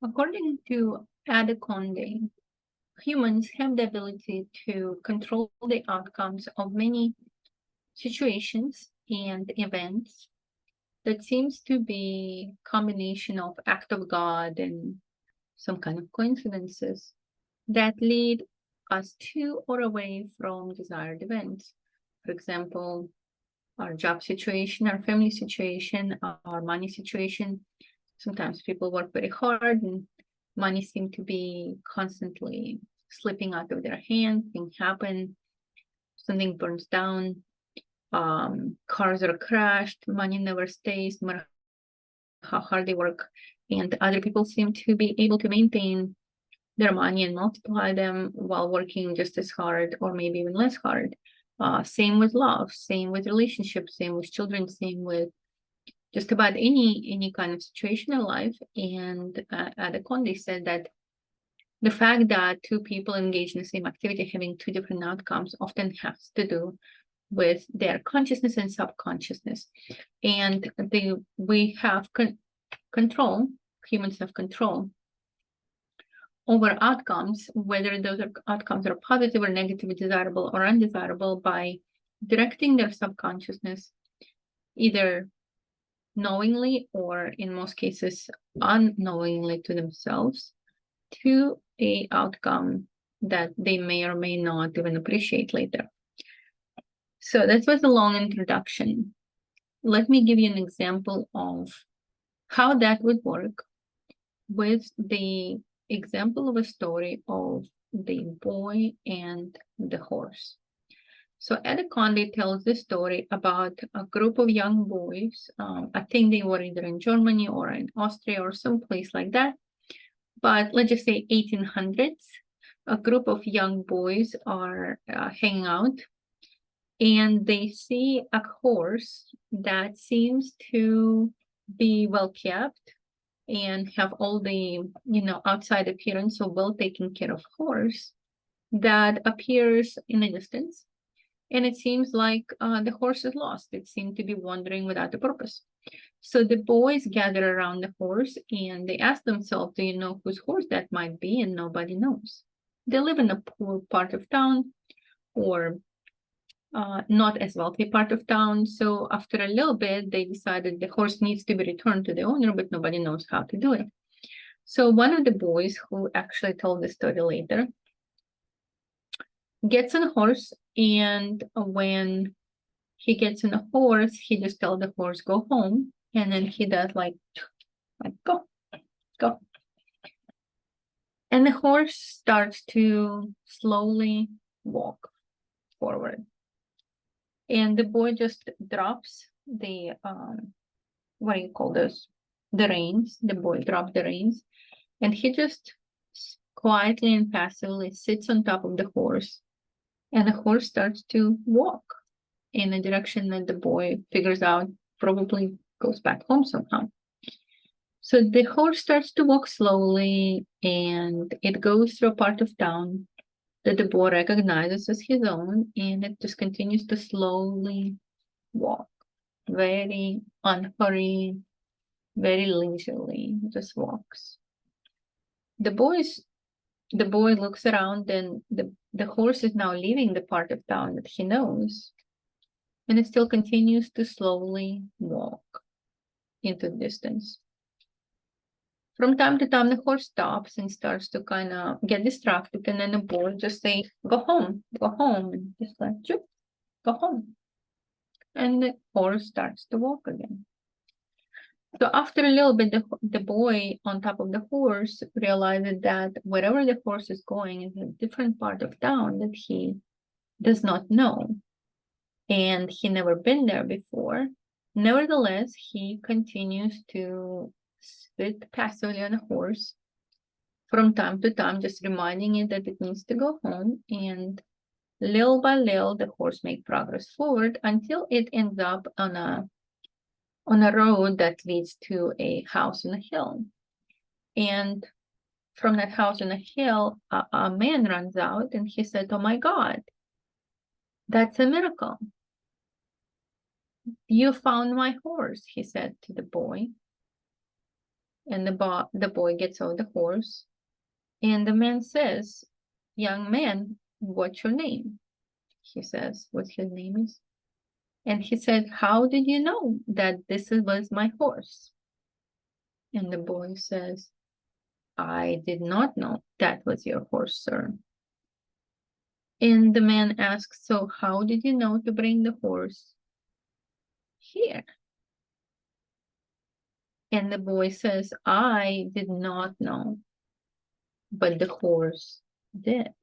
According to Ada Conde, humans have the ability to control the outcomes of many situations and events that seems to be a combination of act of God and some kind of coincidences that lead us to or away from desired events. For example, our job situation, our family situation, our money situation. Sometimes people work very hard and money seems to be constantly slipping out of their hand. Things happen, something burns down, cars are crashed, money never stays, no matter how hard they work. And other people seem to be able to maintain their money and multiply them while working just as hard or maybe even less hard. Same with love, same with relationships, same with children, same with just about any kind of situation in life. And Ada Conde said that the fact that two people engage in the same activity having two different outcomes often has to do with their consciousness and subconsciousness. And we have control, humans have control over outcomes, whether those outcomes are positive or negative, desirable or undesirable, by directing their subconsciousness either knowingly or in most cases unknowingly to themselves to a outcome that they may or may not even appreciate later. So that was a long introduction. Let me give you an example of how that would work with the example of a story of the boy and the horse. So Ada Conde tells the story about a group of young boys. I think they were either in Germany or in Austria or someplace like that. But let's just say 1800s. A group of young boys are hanging out and they see a horse that seems to be well kept and have all the outside appearance of well taken care of horse that appears in the distance, and it seems like the horse is lost. It seemed to be wandering without a purpose. So the boys gather around the horse and they ask themselves, do you know whose horse that might be? And nobody knows. They live in a poor part of town or not as wealthy part of town. So after a little bit, they decided the horse needs to be returned to the owner, but nobody knows how to do it. So one of the boys who actually told the story later gets on a horse, and when he gets on a horse, he just tells the horse, go home. And then he does like go, go. And the horse starts to slowly walk forward. And the boy just drops the, what do you call this? The reins. The boy drops the reins. And he just quietly and passively sits on top of the horse. And the horse starts to walk in a direction that the boy figures out probably goes back home somehow. So the horse starts to walk slowly, and it goes through a part of town that the boy recognizes as his own, and it just continues to slowly walk, very unhurried, very leisurely, just walks. The boy looks around, and the horse is now leaving the part of town that he knows, and it still continues to slowly walk into the distance. From time to time, the horse stops and starts to kind of get distracted, and then the boy just say, go home, and just like, go home. And the horse starts to walk again. So after a little bit, the boy on top of the horse realizes that wherever the horse is going is a different part of town that he does not know, and he never been there before. Nevertheless, he continues to sit passively on a horse from time to time, just reminding it that it needs to go home. And little by little, the horse makes progress forward until it ends up on a road that leads to a house on a hill. And from that house on a hill, a man runs out and he said, oh my God, that's a miracle. You found my horse, he said to the boy. And the boy gets off the horse, and the man says, "Young man, what's your name?" He says what his name is. And he said, "How did you know that was my horse?" And the boy says, "I did not know that was your horse, sir." And the man asks, "So how did you know to bring the horse here?" And the boy says, "I did not know, but the horse did."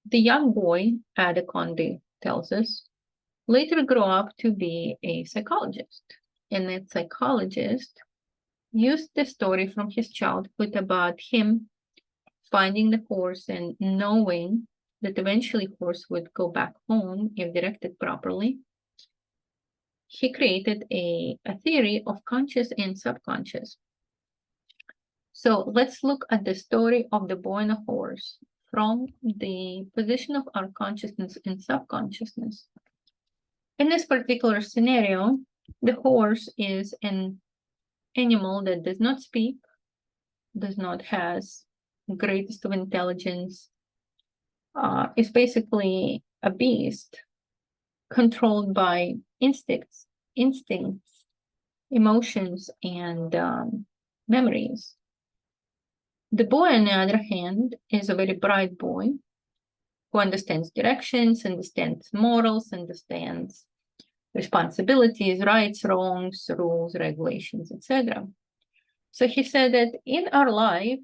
The young boy, Ada Conde tells us, later grew up to be a psychologist. And that psychologist used the story from his childhood about him finding the horse and knowing that eventually horse would go back home if directed properly. He created a theory of conscious and subconscious. So let's look at the story of the boy and the horse from the position of our consciousness and subconsciousness. In this particular scenario, the horse is an animal that does not speak, does not has greatest of intelligence, is basically a beast controlled by instincts, emotions, and memories. The boy, on the other hand, is a very bright boy who understands directions, understands morals, understands responsibilities, rights, wrongs, rules, regulations, etc. So he said that in our life,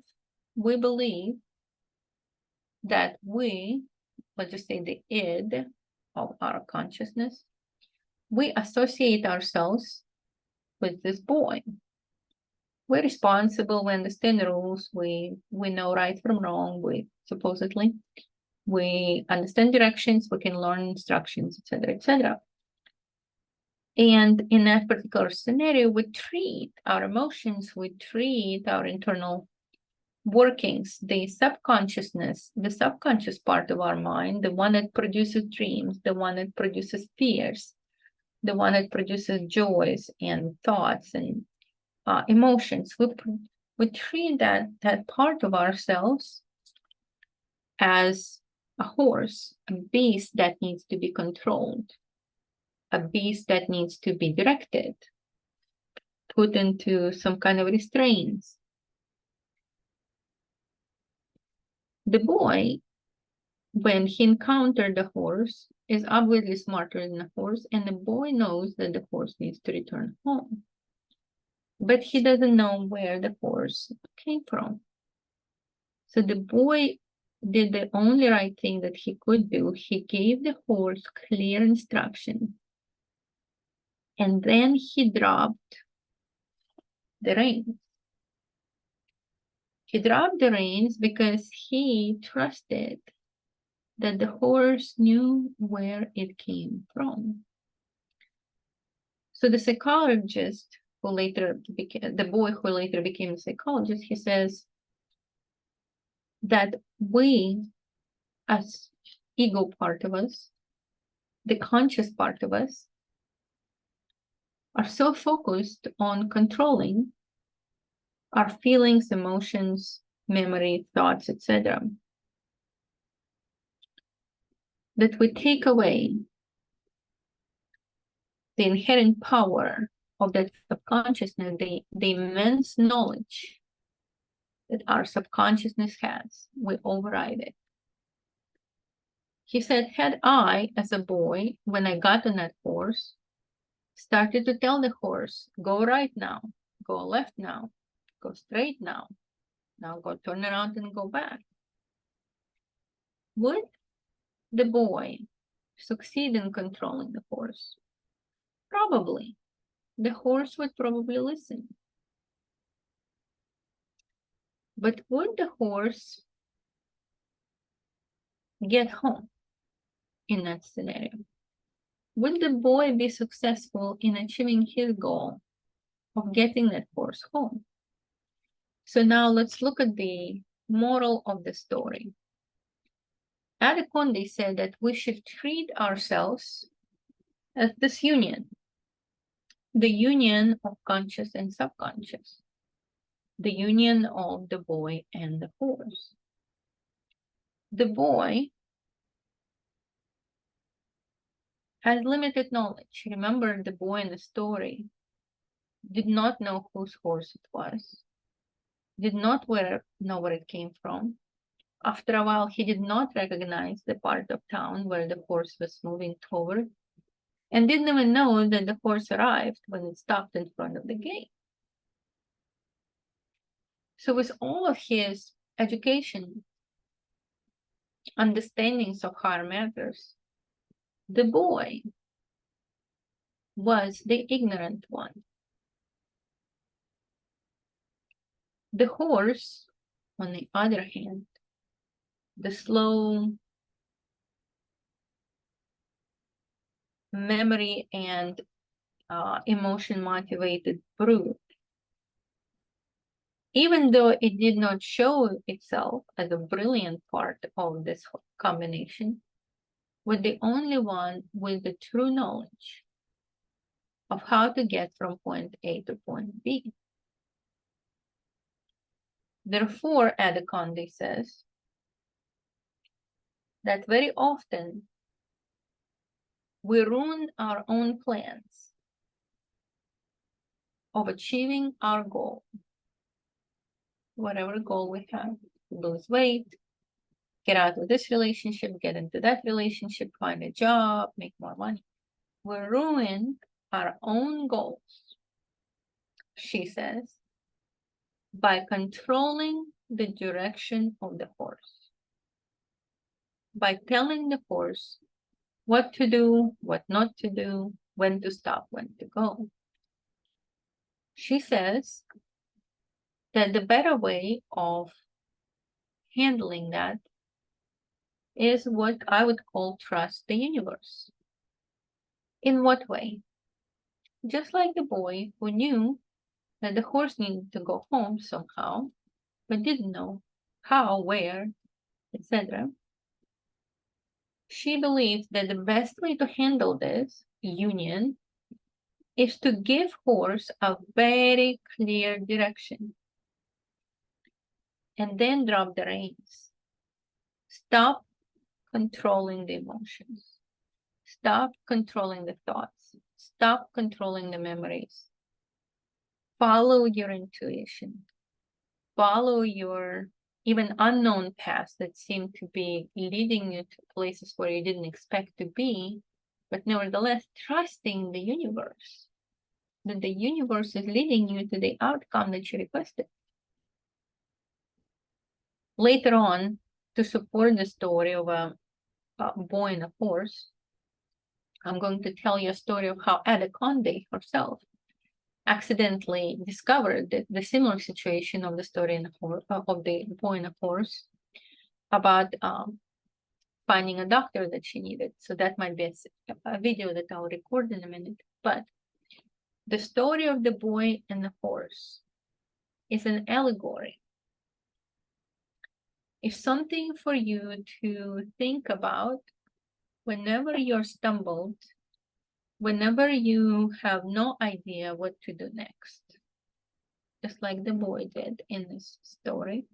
we believe that let's just say the id of our consciousness, we associate ourselves with this boy. We're responsible, we understand the rules, we know right from wrong, we understand directions, we can learn instructions, etc., etc. And in that particular scenario, we treat our emotions, we treat our internal workings, the subconsciousness, the subconscious part of our mind, the one that produces dreams, the one that produces fears, the one that produces joys and thoughts and emotions. We treat that part of ourselves as a horse, a beast that needs to be controlled, a beast that needs to be directed, put into some kind of restraints. The boy, when he encountered the horse, is obviously smarter than the horse, and the boy knows that the horse needs to return home. But he doesn't know where the horse came from. So the boy did the only right thing that he could do. He gave the horse clear instruction. And then he dropped the reins. He dropped the reins because he trusted that the horse knew where it came from. So the psychologist who later became, the boy who later became a psychologist, he says that we, as ego part of us, the conscious part of us, are so focused on controlling our feelings, emotions, memory, thoughts, etc., that we take away the inherent power of that subconsciousness, the immense knowledge that our subconsciousness has. We override it. He said, had I, as a boy, when I got on that horse, started to tell the horse, go right now, go left now, go straight now go turn around and go back, would the boy succeed in controlling the horse? Probably. The horse would probably listen. But would the horse get home in that scenario? Would the boy be successful in achieving his goal of getting that horse home? So now let's look at the moral of the story. Ada Conde said that we should treat ourselves as this union. the union of conscious and subconscious, the union of the boy and the horse. The boy has limited knowledge. Remember, the boy in the story did not know whose horse it was, did not know where it came from. After a while, he did not recognize the part of town where the horse was moving toward, and didn't even know that the horse arrived when it stopped in front of the gate. So with all of his education, understandings of higher matters, the boy was the ignorant one. The horse, on the other hand, the slow memory and emotion motivated brute, even though it did not show itself as a brilliant part of this combination, was the only one with the true knowledge of how to get from point A to point B. Therefore, Ada Conde says that very often we ruin our own plans of achieving our goal, whatever goal we have, lose weight, get out of this relationship, get into that relationship, find a job, make more money. We ruin our own goals, she says, by controlling the direction of the horse, by telling the horse what to do, what not to do, when to stop, when to go. She says that the better way of handling that is what I would call trust the universe. In what way? Just like the boy who knew that the horse needed to go home somehow, but didn't know how, where, etc. She believes that the best way to handle this union is to give horse a very clear direction and then drop the reins. Stop controlling the emotions. Stop controlling the thoughts. Stop controlling the memories. Follow your intuition. Follow your even unknown paths that seem to be leading you to places where you didn't expect to be, but nevertheless trusting the universe, that the universe is leading you to the outcome that you requested. Later on, to support the story of a boy and a horse, I'm going to tell you a story of how Ada Conde herself accidentally discovered the similar situation of the story in of the boy and a horse about finding a doctor that she needed. So that might be a video that I'll record in a minute. But the story of the boy and the horse is an allegory. It's something for you to think about whenever you're stumbled, whenever you have no idea what to do next. Just like the boy did in this story.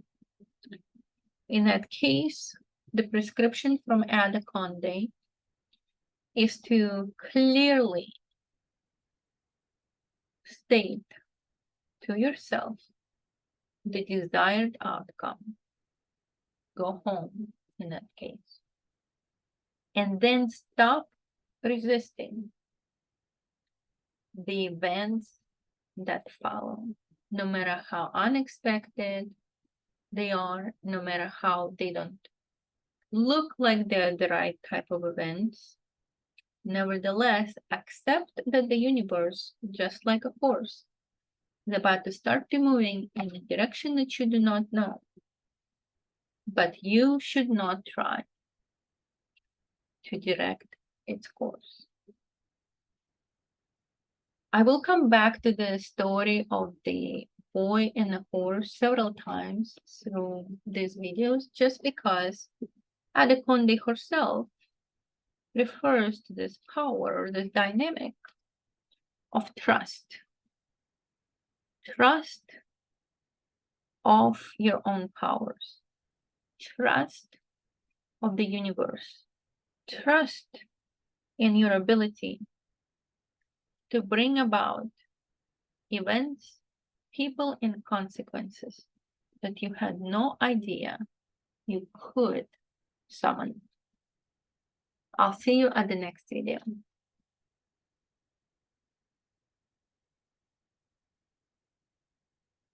In that case, the prescription from Ada Conde is to clearly state to yourself the desired outcome. Go home in that case. And then stop resisting the events that follow, no matter how unexpected they are, no matter how they don't look like they're the right type of events. Nevertheless, accept that the universe, just like a horse, is about to start moving in a direction that you do not know. But you should not try to direct its course. I will come back to the story of the boy and the horse several times through these videos, just because Ada Conde herself refers to this power, this dynamic of trust. Trust of your own powers. Trust of the universe. Trust in your ability to bring about events, people, and consequences that you had no idea you could summon. I'll see you at the next video.